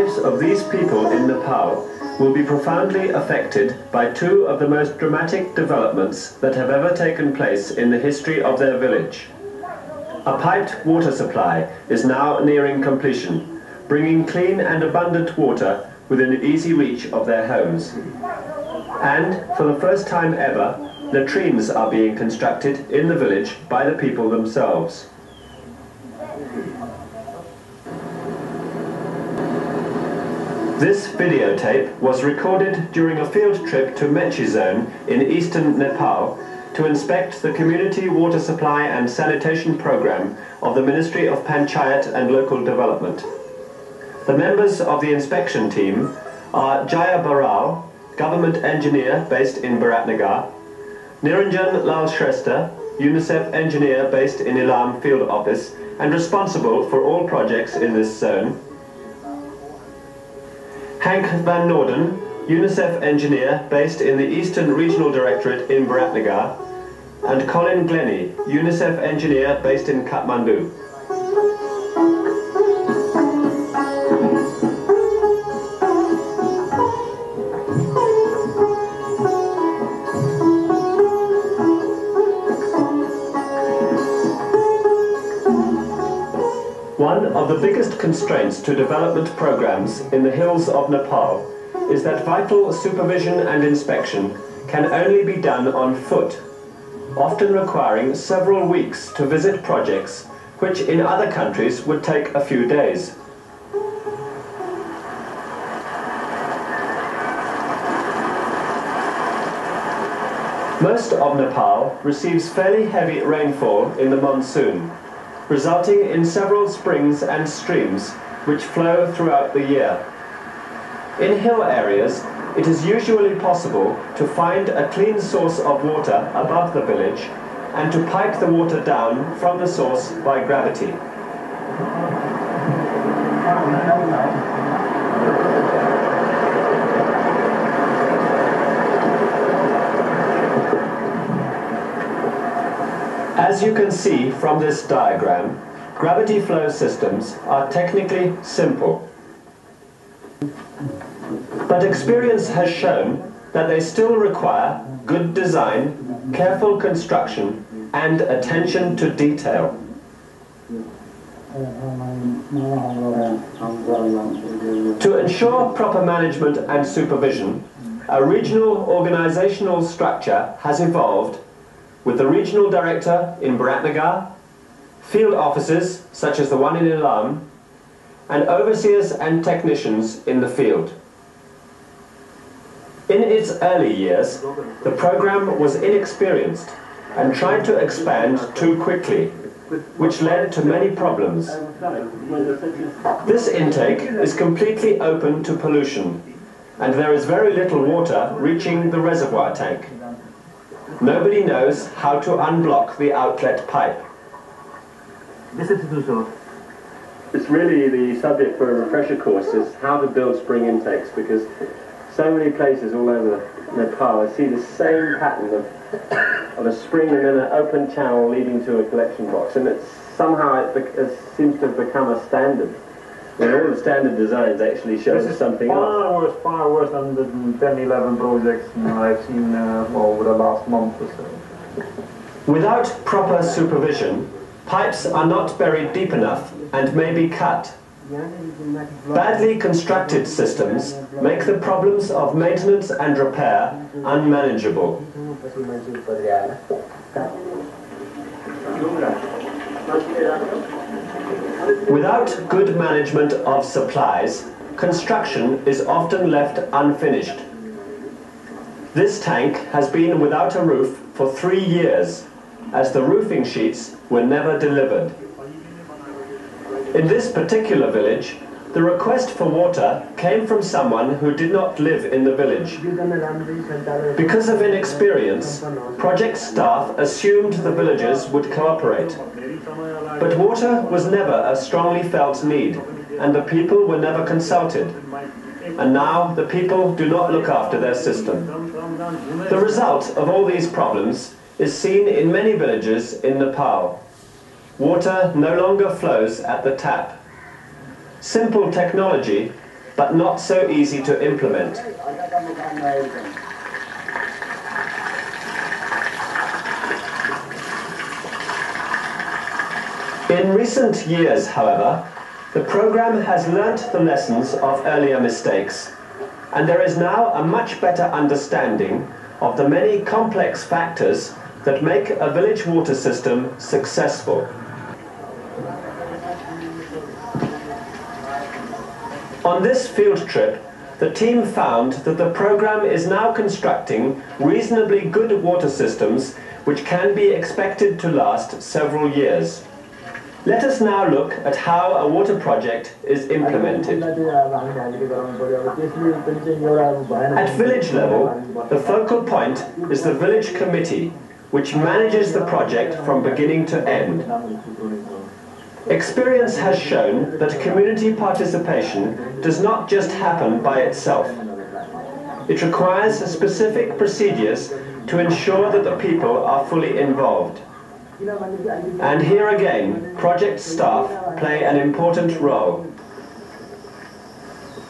lives of these people in Nepal will be profoundly affected by two of the most dramatic developments that have ever taken place in the history of their village. A piped water supply is now nearing completion, bringing clean and abundant water within easy reach of their homes. And, for the first time ever, latrines are being constructed in the village by the people themselves. This videotape was recorded during a field trip to Mechi Zone in eastern Nepal to inspect the community water supply and sanitation program of the Ministry of Panchayat and Local Development. The members of the inspection team are Jaya Baral, government engineer based in Biratnagar, Niranjan Lal Shrestha, UNICEF engineer based in Ilam field office and responsible for all projects in this zone, Hank van Noorden, UNICEF engineer based in the Eastern Regional Directorate in Biratnagar, and Colin Glennie, UNICEF engineer based in Kathmandu. One of the biggest constraints to development programs in the hills of Nepal is that vital supervision and inspection can only be done on foot, often requiring several weeks to visit projects which in other countries would take a few days. Most of Nepal receives fairly heavy rainfall in the monsoon, resulting in several springs and streams which flow throughout the year. In hill areas, it is usually possible to find a clean source of water above the village and to pipe the water down from the source by gravity. As you can see from this diagram, gravity flow systems are technically simple. But experience has shown that they still require good design, careful construction, and attention to detail. To ensure proper management and supervision, a regional organizational structure has evolved with the regional director in Biratnagar, field offices such as the one in Ilam, and overseers and technicians in the field. In its early years, the program was inexperienced and tried to expand too quickly, which led to many problems. This intake is completely open to pollution, and there is very little water reaching the reservoir tank. Nobody knows how to unblock the outlet pipe. It's really the subject for a refresher course is how to build spring intakes, because so many places all over Nepal I see the same pattern of a spring and then an open channel leading to a collection box, and it seems to have become a standard. When all the standard designs actually show something else. Far worse than the 10-11 projects I've seen over the last month or so. Without proper supervision, pipes are not buried deep enough and may be cut. Badly constructed systems make the problems of maintenance and repair unmanageable. Without good management of supplies, construction is often left unfinished. This tank has been without a roof for 3 years, as the roofing sheets were never delivered. In this particular village, the request for water came from someone who did not live in the village. Because of inexperience, project staff assumed the villagers would cooperate. But water was never a strongly felt need, and the people were never consulted. And now the people do not look after their system. The result of all these problems is seen in many villages in Nepal. Water no longer flows at the tap. Simple technology, but not so easy to implement. In recent years, however, the program has learnt the lessons of earlier mistakes, and there is now a much better understanding of the many complex factors that make a village water system successful. On this field trip, the team found that the program is now constructing reasonably good water systems which can be expected to last several years. Let us now look at how a water project is implemented. At village level, the focal point is the village committee, which manages the project from beginning to end. Experience has shown that community participation does not just happen by itself. It requires specific procedures to ensure that the people are fully involved. And here again, project staff play an important role.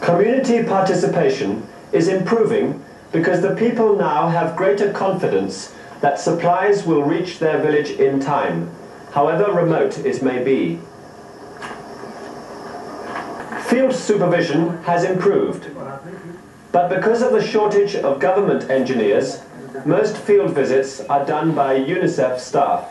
Community participation is improving because the people now have greater confidence that supplies will reach their village in time, however remote it may be. Field supervision has improved, but because of the shortage of government engineers, most field visits are done by UNICEF staff.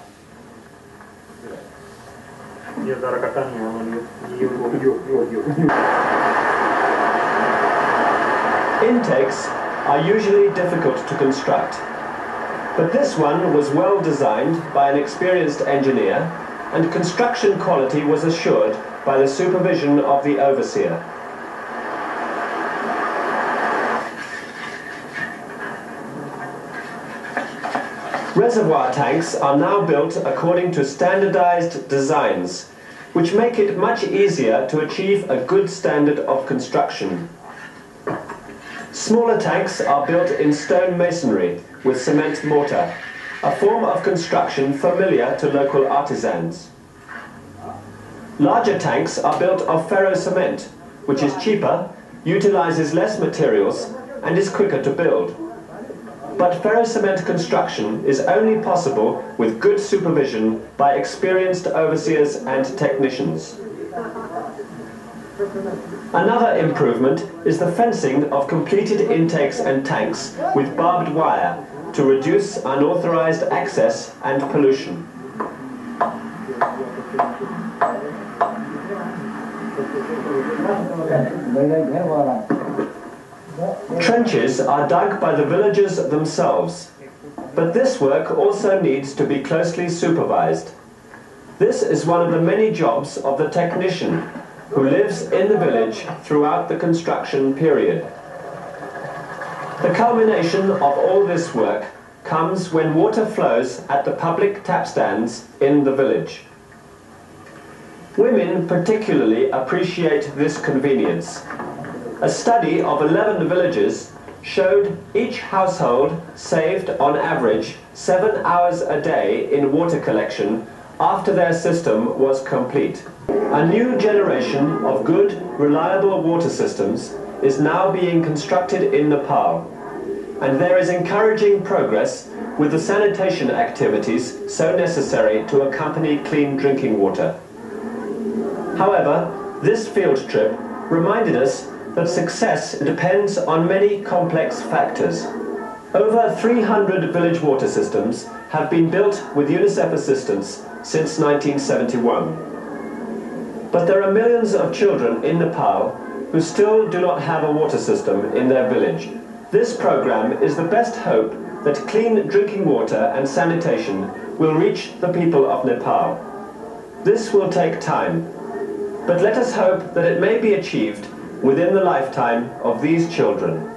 Intakes are usually difficult to construct, but this one was well designed by an experienced engineer, and construction quality was assured by the supervision of the overseer. Reservoir tanks are now built according to standardized designs, which make it much easier to achieve a good standard of construction. Smaller tanks are built in stone masonry with cement mortar, a form of construction familiar to local artisans. Larger tanks are built of ferro cement, which is cheaper, utilizes less materials, and is quicker to build. But ferro cement construction is only possible with good supervision by experienced overseers and technicians. Another improvement is the fencing of completed intakes and tanks with barbed wire to reduce unauthorized access and pollution. Trenches are dug by the villagers themselves, but this work also needs to be closely supervised. This is one of the many jobs of the technician, who lives in the village throughout the construction period. The culmination of all this work comes when water flows at the public tap stands in the village. Women particularly appreciate this convenience. A study of 11 villages showed each household saved on average 7 hours a day in water collection after their system was complete. A new generation of good, reliable water systems is now being constructed in Nepal, and there is encouraging progress with the sanitation activities so necessary to accompany clean drinking water. However, this field trip reminded us that success depends on many complex factors. Over 300 village water systems have been built with UNICEF assistance since 1971. But there are millions of children in Nepal who still do not have a water system in their village. This program is the best hope that clean drinking water and sanitation will reach the people of Nepal. This will take time, but let us hope that it may be achieved within the lifetime of these children.